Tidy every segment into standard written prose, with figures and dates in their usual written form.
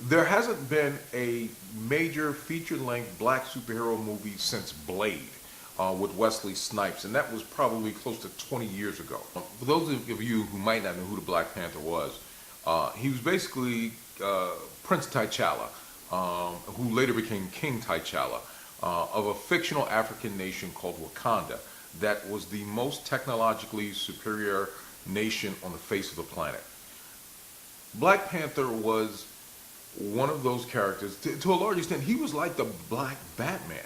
There hasn't been a major feature-length black superhero movie since Blade with Wesley Snipes, and that was probably close to 20 years ago. For those of you who might not know who the Black Panther was, he was basically Prince T'Challa, who later became King T'Challa, of a fictional African nation called Wakanda that was the most technologically superior nation on the face of the planet. Black Panther was one of those characters. To a large extent, he was like the Black Batman.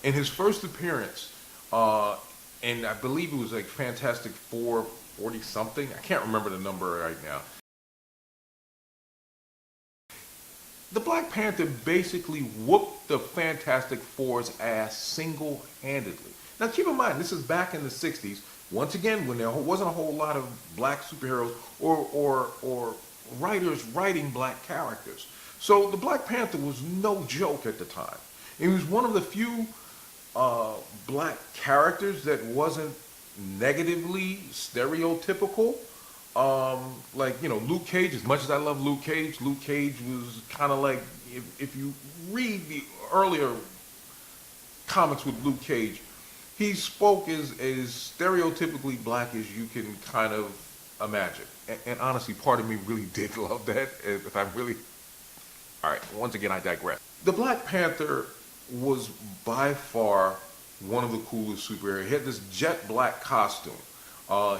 In his first appearance, and I believe it was like Fantastic Four 40 something, I can't remember the number right now. The Black Panther basically whooped the Fantastic Four's ass single-handedly. Now keep in mind, this is back in the 60s, once again, when there wasn't a whole lot of black superheroes or writers writing black characters. So the Black Panther was no joke at the time. He was one of the few black characters that wasn't negatively stereotypical. Like, you know, Luke Cage, as much as I love Luke Cage was kind of like, if you read the earlier comics with Luke Cage, he spoke as stereotypically black as you can kind of imagine. And honestly, part of me really did love that. If I really... All right, once again, I digress. The Black Panther was by far one of the coolest superheroes. He had this jet black costume.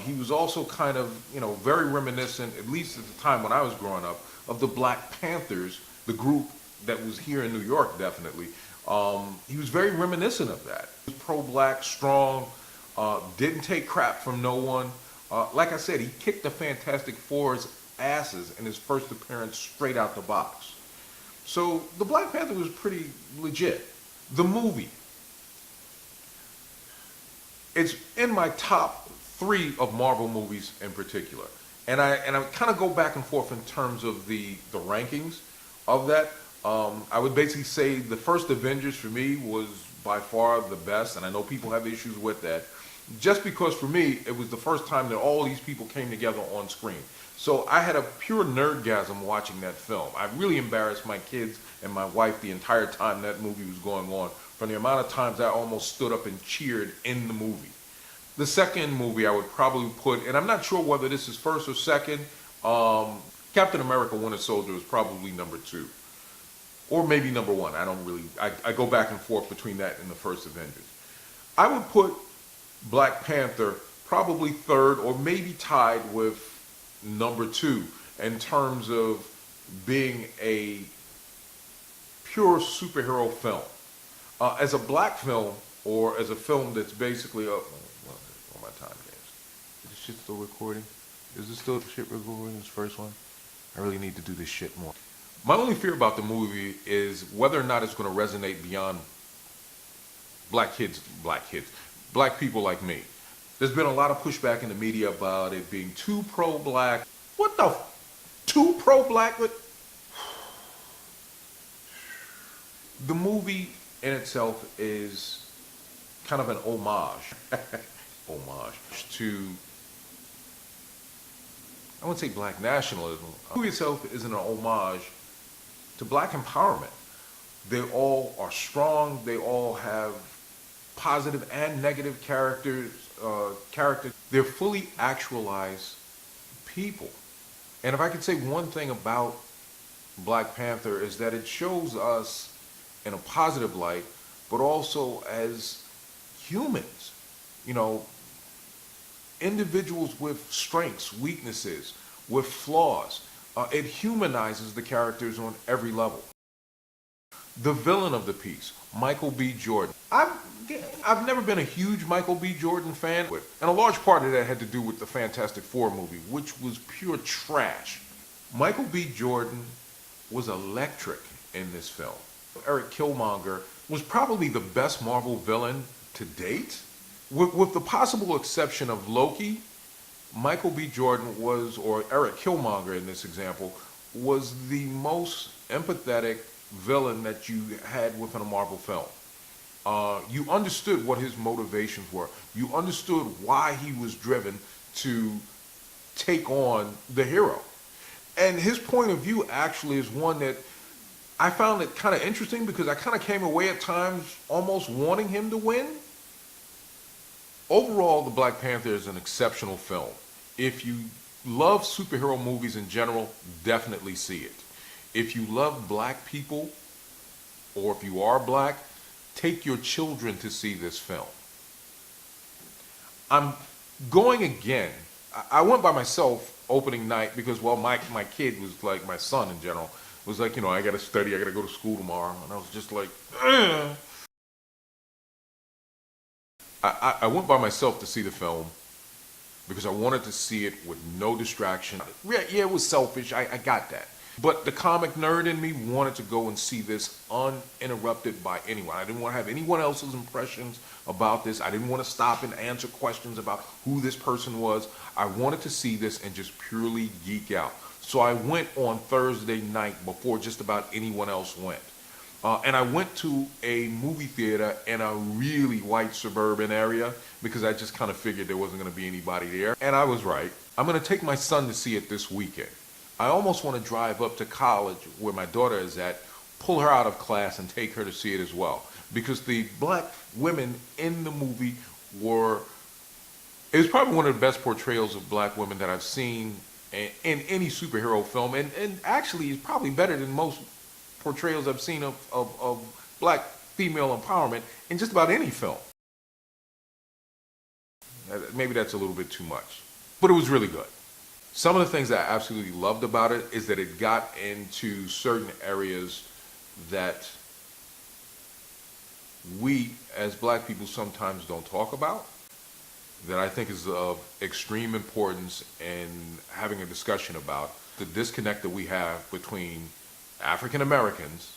He was also kind of, you know, very reminiscent, at least at the time when I was growing up, of the Black Panthers, the group that was here in New York, definitely. He was very reminiscent of that. He was pro-black, strong, didn't take crap from no one. Like I said, he kicked the Fantastic Four's asses in his first appearance straight out the box. So the Black Panther was pretty legit. The movie, it's in my top 3 of Marvel movies in particular. And I kind of go back and forth in terms of the rankings of that. I would basically say the first Avengers for me was by far the best, and I know people have issues with that. Just because for me, it was the first time that all these people came together on screen. So I had a pure nerdgasm watching that film. I really embarrassed my kids and my wife the entire time that movie was going on, from the amount of times I almost stood up and cheered in the movie. The second movie I would probably put, and I'm not sure whether this is first or second, Captain America Winter Soldier is probably number 2. Or maybe number 1. I don't really, I go back and forth between that and the first Avengers. I would put Black Panther probably 3rd or maybe tied with number 2 in terms of being a pure superhero film. As a black film, or as a film that's basically all my time games. Is this shit still recording? Is this still shit recording, this first one? I really need to do this shit more. My only fear about the movie is whether or not it's going to resonate beyond black people like me. There's been a lot of pushback in the media about it being too pro-black. What the too pro-black? The movie in itself is kind of an homage to, I wouldn't say black nationalism. The movie itself is an homage to black empowerment. They all are strong. They all have positive and negative characters. They're fully actualized people. And if I could say one thing about Black Panther is that it shows us in a positive light, but also as humans, you know, individuals with strengths, weaknesses, with flaws. It humanizes the characters on every level. The villain of the piece, Michael B. Jordan. I've never been a huge Michael B. Jordan fan, and a large part of that had to do with the Fantastic Four movie, which was pure trash. Michael B. Jordan was electric in this film. Eric Killmonger was probably the best Marvel villain to date. With the possible exception of Loki, Michael B. Jordan was, or Eric Killmonger in this example, was the most empathetic villain that you had within a Marvel film. You understood what his motivations were. You understood why he was driven to take on the hero. And his point of view actually is one that I found it kind of interesting because I kind of came away at times almost wanting him to win. Overall, the Black Panther is an exceptional film. If you love superhero movies in general, definitely see it. If you love black people, or if you are black, take your children to see this film. I'm going again. I went by myself opening night because, well, my kid was like, my son in general, was like, I got to study, I got to go to school tomorrow. And I was just like, ugh. I went by myself to see the film because I wanted to see it with no distraction. Yeah, it was selfish. I got that. But the comic nerd in me wanted to go and see this uninterrupted by anyone. I didn't want to have anyone else's impressions about this. I didn't want to stop and answer questions about who this person was. I wanted to see this and just purely geek out. So I went on Thursday night before just about anyone else went. And I went to a movie theater in a really white suburban area because I just kind of figured there wasn't going to be anybody there. And I was right. I'm going to take my son to see it this weekend. I almost want to drive up to college where my daughter is at, pull her out of class and take her to see it as well. Because the black women in the movie it was probably one of the best portrayals of black women that I've seen in any superhero film. And actually it's probably better than most portrayals I've seen of black female empowerment in just about any film. Maybe that's a little bit too much, but it was really good. Some of the things that I absolutely loved about it is that it got into certain areas that we as black people sometimes don't talk about, that I think is of extreme importance in having a discussion about the disconnect that we have between African Americans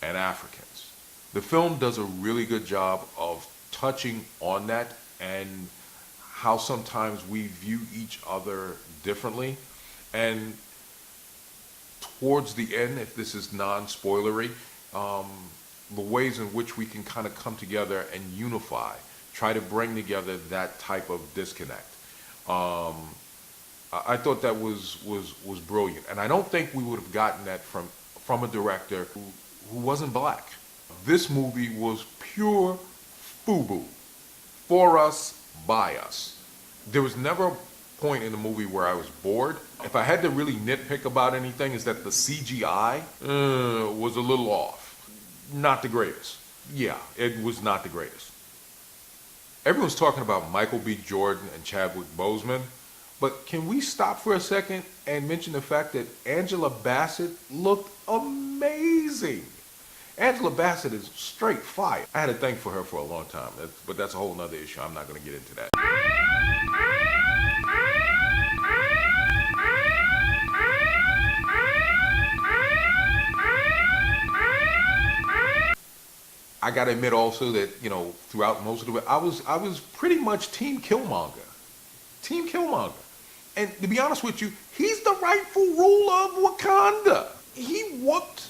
and Africans. The film does a really good job of touching on that and how sometimes we view each other differently. And towards the end, if this is non-spoilery, the ways in which we can kind of come together and unify, try to bring together that type of disconnect. I thought that was brilliant. And I don't think we would have gotten that from a director who wasn't black. This movie was pure FUBU. For us, by us. There was never a point in the movie where I was bored. If I had to really nitpick about anything, is that the CGI was a little off. Not the greatest. Yeah, it was not the greatest. Everyone's talking about Michael B. Jordan and Chadwick Boseman, but can we stop for a second and mention the fact that Angela Bassett looked amazing? Angela Bassett is straight fire. I had a thing for her for a long time, but that's a whole nother issue. I'm not going to get into that. I got to admit also that, throughout most of the way, I was pretty much Team Killmonger. Team Killmonger. And to be honest with you, he's the rightful ruler of Wakanda. He whooped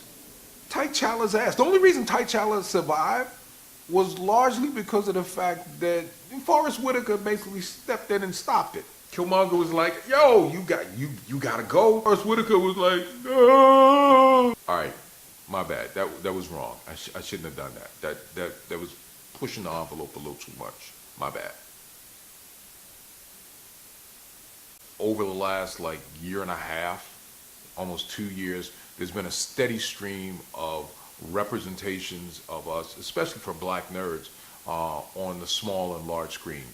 T'Challa's ass. The only reason T'Challa survived was largely because of the fact that Forrest Whitaker basically stepped in and stopped it. Killmonger was like, "Yo, you gotta go." Forrest Whitaker was like, "No." All right, my bad. That was wrong. I shouldn't have done that. That was pushing the envelope a little too much. My bad. Over the last year and a half, almost 2 years, there's been a steady stream of representations of us, especially for black nerds, on the small and large screen.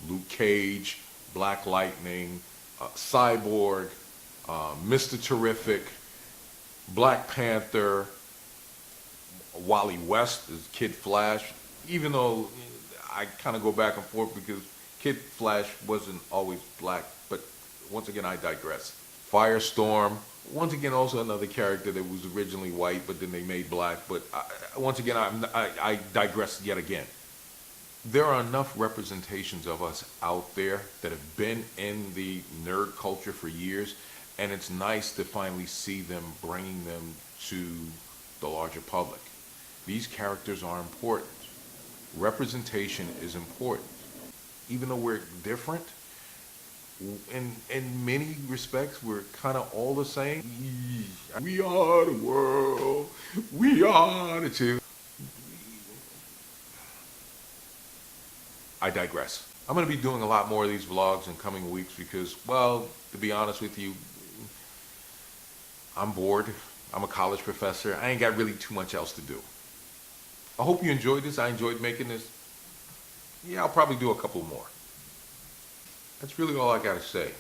Luke Cage, Black Lightning, Cyborg, Mr. Terrific, Black Panther, Wally West as Kid Flash, even though I kind of go back and forth because Kid Flash wasn't always black, but once again, I digress. Firestorm, once again, also another character that was originally white, but then they made black. But once again, I digress yet again. There are enough representations of us out there that have been in the nerd culture for years, and it's nice to finally see them bringing them to the larger public. These characters are important. Representation is important. Even though we're different, In many respects, we're kind of all the same. We are the world. We are the two. I digress. I'm going to be doing a lot more of these vlogs in coming weeks because, well, to be honest with you, I'm bored. I'm a college professor. I ain't got really too much else to do. I hope you enjoyed this. I enjoyed making this. Yeah, I'll probably do a couple more. That's really all I got to say.